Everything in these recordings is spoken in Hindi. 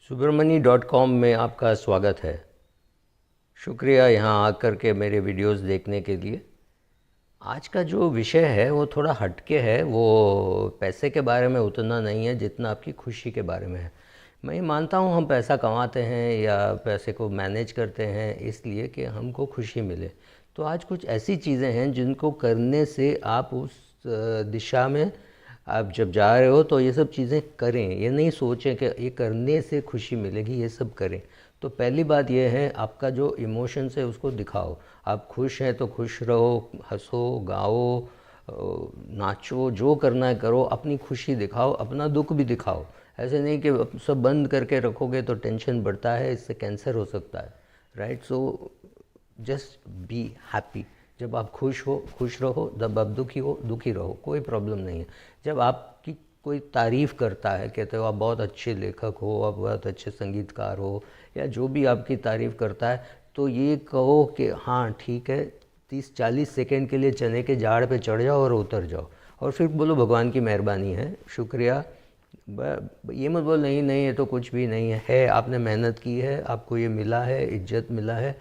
subramani.com में आपका स्वागत है। शुक्रिया यहाँ आकर के मेरे वीडियोस देखने के लिए। आज का जो विषय है वो थोड़ा हटके है। वो पैसे के बारे में उतना नहीं है जितना आपकी खुशी के बारे में है। मैं ये मानता हूँ हम पैसा कमाते हैं या पैसे को मैनेज करते हैं इसलिए कि हमको खुशी मिले। तो आज कुछ ऐसी चीज़ें हैं जिनको करने से आप उस दिशा में आप जब जा रहे हो तो ये सब चीज़ें करें। ये नहीं सोचें कि ये करने से खुशी मिलेगी, ये सब करें। तो पहली बात ये है, आपका जो इमोशंस है उसको दिखाओ। आप खुश हैं तो खुश रहो, हंसो, गाओ, नाचो, जो करना है करो, अपनी खुशी दिखाओ, अपना दुख भी दिखाओ। ऐसे नहीं कि सब बंद करके रखोगे तो टेंशन बढ़ता है, इससे कैंसर हो सकता है। Right? So just be happy. जब आप खुश हो खुश रहो, जब आप दुखी हो दुखी रहो, कोई प्रॉब्लम नहीं है। जब आपकी कोई तारीफ़ करता है, कहते हो आप बहुत अच्छे लेखक हो, आप बहुत अच्छे संगीतकार हो, या जो भी आपकी तारीफ़ करता है, तो ये कहो कि हाँ ठीक है, 30-40 सेकेंड के लिए चने के झाड़ पे चढ़ जाओ और उतर जाओ, और फिर बोलो भगवान की मेहरबानी है, शुक्रिया। ये मत बोलो नहीं नहीं ये तो कुछ भी नहीं है, आपने मेहनत की है, आपको ये मिला है, इज्जत मिला है।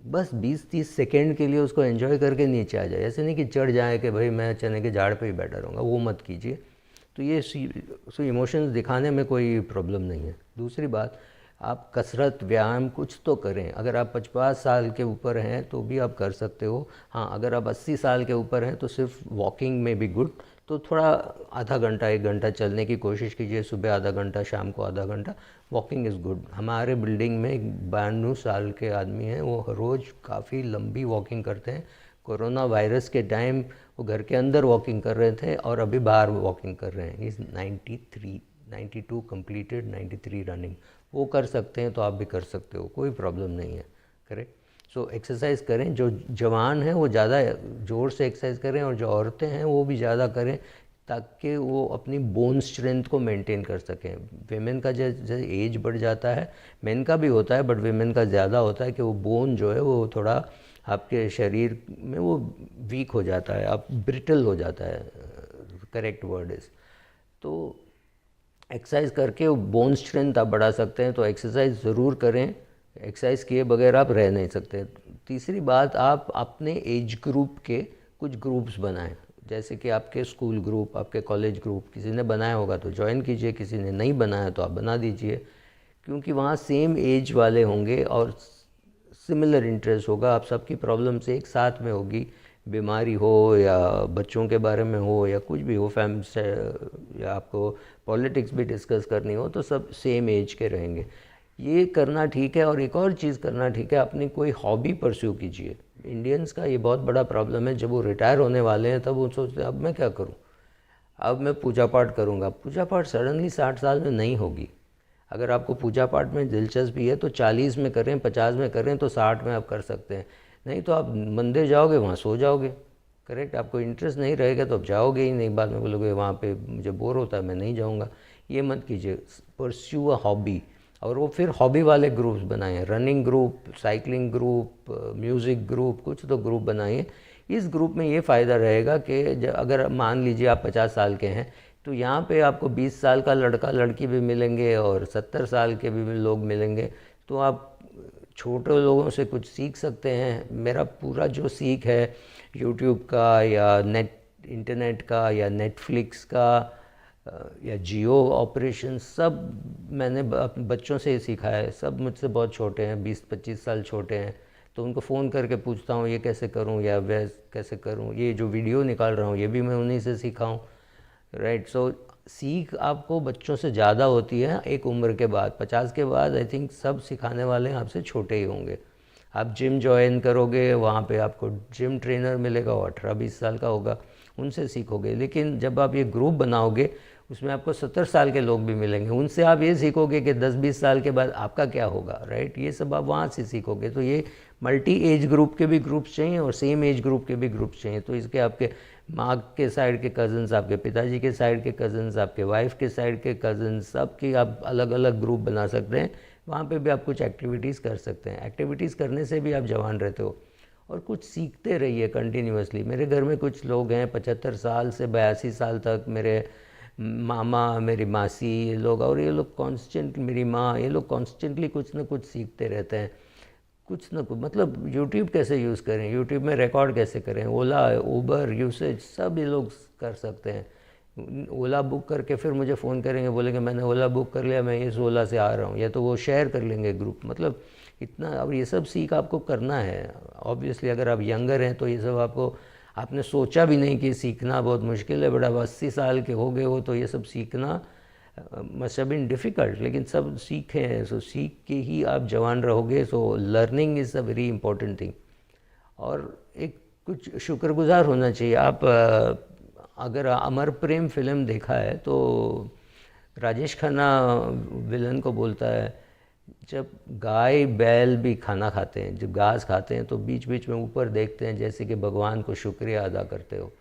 बस 20-30 सेकेंड के लिए उसको एंजॉय करके नीचे आ जाए। ऐसे नहीं कि चढ़ जाए कि भाई मैं चने के झाड़ पे ही बैठा रहूँगा, वो मत कीजिए। तो ये इमोशंस दिखाने में कोई प्रॉब्लम नहीं है। दूसरी बात, आप कसरत व्यायाम कुछ तो करें। अगर आप 50 साल के ऊपर हैं तो भी आप कर सकते हो। हाँ, अगर आप 80 साल के ऊपर हैं तो सिर्फ वॉकिंग में भी गुड। तो थोड़ा आधा घंटा 1 घंटा चलने की कोशिश कीजिए, सुबह आधा घंटा, शाम को आधा घंटा। Walking is good. हमारे बिल्डिंग में एक 92 साल के आदमी हैं, वो रोज़ काफ़ी लंबी वॉकिंग करते हैं। कोरोना वायरस के टाइम वो घर के अंदर वॉकिंग कर रहे थे और अभी बाहर वॉकिंग कर रहे हैं। Is 93, 92 completed, 93 running. वो कर सकते हैं तो आप भी कर सकते हो, कोई प्रॉब्लम नहीं है। करेक्ट? सो एक्सरसाइज करें। जो जवान हैं वो ज़्यादा ज़ोर से एक्सरसाइज करें, और जो औरतें हैं वो भी ज़्यादा करें, ताकि वो अपनी बोन स्ट्रेंथ को मेंटेन कर सकें। विमेन का जैसे एज बढ़ जाता है, मेन का भी होता है, बट विमेन का ज़्यादा होता है कि वो बोन जो है वो थोड़ा आपके शरीर में वो वीक हो जाता है, आप ब्रिटल हो जाता है, करेक्ट वर्ड इज़। तो एक्सरसाइज करके वो बोन स्ट्रेंथ आप बढ़ा सकते हैं, तो एक्सरसाइज ज़रूर करें। एक्सरसाइज किए बगैर आप रह नहीं सकते। तीसरी बात, आप अपने एज ग्रुप के कुछ ग्रुप्स बनाएं। जैसे कि आपके स्कूल ग्रुप, आपके कॉलेज ग्रुप, किसी ने बनाया होगा तो ज्वाइन कीजिए, किसी ने नहीं बनाया तो आप बना दीजिए, क्योंकि वहाँ सेम एज वाले होंगे और सिमिलर इंटरेस्ट होगा। आप सबकी प्रॉब्लम्स एक साथ में होगी, बीमारी हो या बच्चों के बारे में हो या कुछ भी हो, फैमिली से, या आपको पॉलिटिक्स भी डिस्कस करनी हो, तो सब सेम एज के रहेंगे। ये करना ठीक है। और एक और चीज़ करना ठीक है, अपनी कोई हॉबी परस्यू कीजिए। इंडियंस का ये बहुत बड़ा प्रॉब्लम है, जब वो रिटायर होने वाले हैं तब वो सोचते हैं अब मैं क्या करूं, अब मैं पूजा पाठ करूंगा। पूजा पाठ सडनली 60 साल में नहीं होगी। अगर आपको पूजा पाठ में दिलचस्पी है तो 40 में करें, 50 में करें, तो 60 में आप कर सकते हैं। नहीं तो आप मंदिर जाओगे, वहाँ सो जाओगे। करेक्ट? आपको इंटरेस्ट नहीं रहेगा तो आप जाओगे ही नहीं, बाद में बोलोगे वहाँ पे मुझे बोर होता है, मैं नहीं जाऊँगा। ये मत कीजिए। परस्यू अ हॉबी, और वो फिर हॉबी वाले ग्रुप्स बनाएं। Running group, cycling group, music group, कुछ तो ग्रुप बनाइए। इस ग्रुप में ये फ़ायदा रहेगा कि अगर मान लीजिए आप 50 साल के हैं, तो यहाँ पे आपको 20 साल का लड़का लड़की भी मिलेंगे और 70 साल के भी लोग मिलेंगे। तो आप छोटे लोगों से कुछ सीख सकते हैं। मेरा पूरा जो सीख है यूट्यूब का या इंटरनेट का या नेटफ्लिक्स का या जियो ऑपरेशन, सब मैंने अपने बच्चों से ही सीखा है। सब मुझसे बहुत छोटे हैं, 20-25 साल छोटे हैं। तो उनको फ़ोन करके पूछता हूँ ये कैसे करूँ या वह कैसे करूँ। ये जो वीडियो निकाल रहा हूँ ये भी मैं उन्हीं से सीखा हूँ। राइट? सो सीख आपको बच्चों से ज़्यादा होती है एक उम्र के बाद। 50 के बाद आई थिंक सब सिखाने वाले आपसे छोटे ही होंगे। आप जिम ज्वाइन करोगे, वहाँ पे आपको जिम ट्रेनर मिलेगा, वो 18-20 साल का होगा, उनसे सीखोगे। लेकिन जब आप ये ग्रुप बनाओगे उसमें आपको 70 साल के लोग भी मिलेंगे, उनसे आप ये सीखोगे कि 10-20 साल के बाद आपका क्या होगा। राइट? ये सब आप वहाँ से सीखोगे। तो ये मल्टी एज ग्रुप के भी ग्रुप्स चाहिए और सेम एज ग्रुप के भी ग्रुप्स चाहिए। तो इसके आपके माँ के साइड के कज़न्स, आपके पिताजी के साइड के कज़न्स, आपके वाइफ के साइड के कज़न्स, सब की आप अलग अलग ग्रुप बना सकते हैं। वहाँ पे भी आप कुछ एक्टिविटीज़ कर सकते हैं। एक्टिविटीज़ करने से भी आप जवान रहते हो। और कुछ सीखते रहिए कंटिन्यूसली। मेरे घर में कुछ लोग हैं 75 साल से 82 साल तक मेरे मामा, मेरी मासी, ये लोग, और ये लोग कॉन्स्टेंट, मेरी माँ, ये लोग कॉन्स्टेंटली कुछ ना कुछ सीखते रहते हैं। कुछ ना कुछ, मतलब यूट्यूब कैसे यूज़ करें, यूट्यूब में रिकॉर्ड कैसे करें, ओला उबर यूसेज सब ये लोग कर सकते हैं। ओला बुक करके फिर मुझे फ़ोन करेंगे, बोलेंगे मैंने ओला बुक कर लिया, मैं इस ओला से आ रहा हूँ, या तो वो शेयर कर लेंगे ग्रुप। मतलब इतना, अब ये सब सीख आपको करना है। ऑब्वियसली अगर आप यंगर हैं तो ये सब आपको, आपने सोचा भी नहीं कि सीखना बहुत मुश्किल है, बट अब 80 साल के हो गए हो तो ये सब सीखना मस्ट हैव बीन डिफ़िकल्ट, लेकिन सब सीखे हैं। सो सीख के ही आप जवान रहोगे। So learning is a very important thing. और एक कुछ शुक्रगुजार होना चाहिए। आप अगर अमर प्रेम फिल्म देखा है तो राजेश खन्ना विलन को बोलता है, जब गाय बैल भी खाना खाते हैं, जब घास खाते हैं तो बीच बीच में ऊपर देखते हैं जैसे कि भगवान को शुक्रिया अदा करते हो।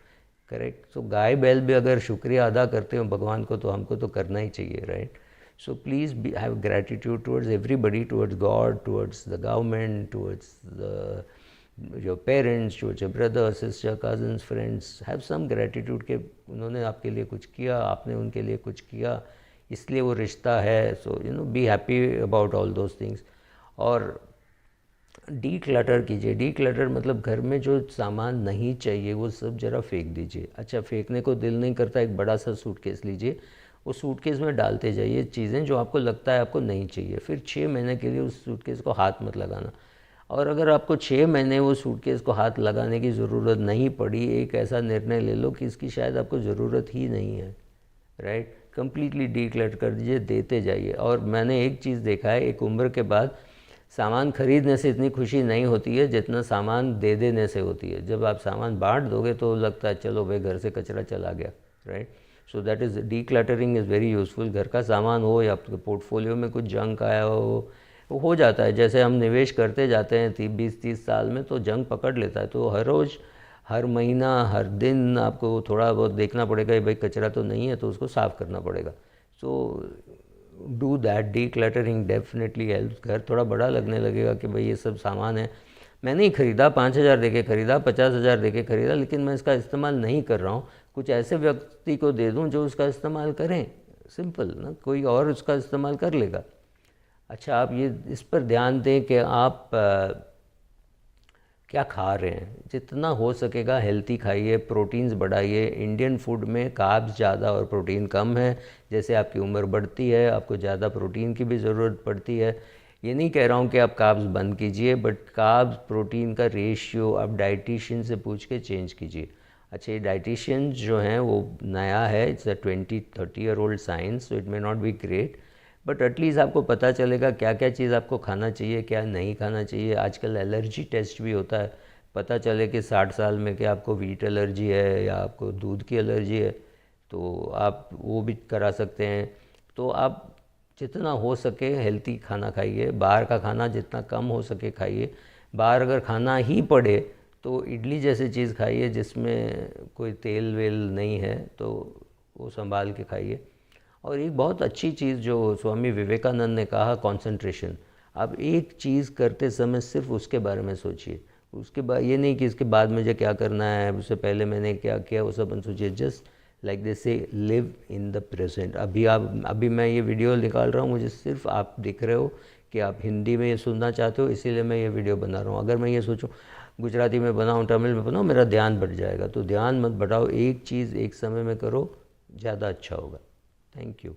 करेक्ट। सो गाय बैल भी अगर शुक्रिया अदा करते हो भगवान को, तो हमको तो करना ही चाहिए, right. So please be have gratitude towards everybody, towards God, towards the government, towards the your parents, towards your brother, sister, cousins, friends. Have some gratitude के उन्होंने आपके लिए कुछ किया, आपने उनके लिए कुछ किया, इसलिए वो रिश्ता है। So you know, be happy about all those things. और डी क्लटर कीजिए। डी क्लटर मतलब घर में जो सामान नहीं चाहिए वो सब ज़रा फेंक दीजिए। अच्छा, फेंकने को दिल नहीं करता, एक बड़ा सा सूटकेस लीजिए, उस सूटकेस में डालते जाइए चीज़ें जो आपको लगता है आपको नहीं चाहिए। फिर 6 महीने के लिए उस सूटकेस को हाथ मत लगाना। और अगर आपको 6 महीने वो सूटकेस को हाथ लगाने की ज़रूरत नहीं पड़ी, एक ऐसा निर्णय ले लो कि इसकी शायद आपको ज़रूरत ही नहीं है, राइट। कंप्लीटली डीक्लटर कर दीजिए, देते जाइए। और मैंने एक चीज़ देखा है, एक उम्र के बाद सामान खरीदने से इतनी खुशी नहीं होती है जितना सामान दे देने से होती है। जब आप सामान बांट दोगे तो लगता है चलो भाई घर से कचरा चला गया, right. So that is decluttering is very useful. घर का सामान हो या आपके पोर्टफोलियो में कुछ जंक आया हो जाता है। जैसे हम निवेश करते जाते हैं 20-30 साल में तो जंग पकड़ लेता है। तो हर रोज़, हर महीना, हर दिन आपको थोड़ा बहुत देखना पड़ेगा, भाई कचरा तो नहीं है, तो उसको साफ़ करना पड़ेगा। So do that. D cluttering definitely help. घर थोड़ा बड़ा लगने लगेगा कि भाई ये सब सामान है, मैंने ही ख़रीदा, 5,000 दे के ख़रीदा, 50,000 दे के ख़रीदा, लेकिन मैं इसका इस्तेमाल नहीं कर रहा हूँ। कुछ ऐसे व्यक्ति को दे दूँ जो उसका इस्तेमाल करें। सिंपल ना, कोई और उसका इस्तेमाल कर लेगा। अच्छा, आप ये इस पर ध्यान दें कि आप क्या खा रहे हैं। जितना हो सकेगा हेल्थी खाइए, प्रोटीन्स बढ़ाइए। इंडियन फूड में कार्ब्स ज़्यादा और प्रोटीन कम है। जैसे आपकी उम्र बढ़ती है आपको ज़्यादा प्रोटीन की भी ज़रूरत पड़ती है। ये नहीं कह रहा हूँ कि आप कार्ब्स बंद कीजिए, बट कार्ब्स प्रोटीन का रेशियो आप डाइटिशियन से पूछ के चेंज कीजिए। अच्छा, ये डाइटिशियन जो हैं वो नया है, it's a 20-30 year old science, so it may not be great, but at least आपको पता चलेगा क्या क्या चीज़ आपको खाना चाहिए, क्या नहीं खाना चाहिए। आजकल एलर्जी टेस्ट भी होता है, पता चले कि 60 साल में कि आपको वीट एलर्जी है या आपको दूध की एलर्जी है, तो आप वो भी करा सकते हैं। तो आप जितना हो सके हेल्थी खाना खाइए, बाहर का खाना जितना कम हो सके खाइए। बाहर अगर खाना ही पड़े तो इडली जैसी चीज़ खाइए जिसमें कोई तेल वेल नहीं है, तो वो संभाल के खाइए। और एक बहुत अच्छी चीज़ जो स्वामी विवेकानंद ने कहा, कंसंट्रेशन। आप एक चीज़ करते समय सिर्फ उसके बारे में सोचिए, उसके बाद ये नहीं कि इसके बाद मुझे क्या करना है, उससे पहले मैंने क्या किया, वो सब सोचिए। जस्ट लाइक दे से लिव इन द प्रेजेंट। अभी मैं ये वीडियो निकाल रहा हूँ, मुझे सिर्फ आप दिख रहे हो कि आप हिंदी में ये सुनना चाहते हो, इसीलिए मैं ये वीडियो बना रहा हूँ। अगर मैं ये सोचूं गुजराती में बनाऊँ, तमिल में बनाऊँ, मेरा ध्यान बढ़ जाएगा। तो ध्यान मत बढ़ाओ, एक चीज़ एक समय में करो, ज़्यादा अच्छा होगा। Thank you.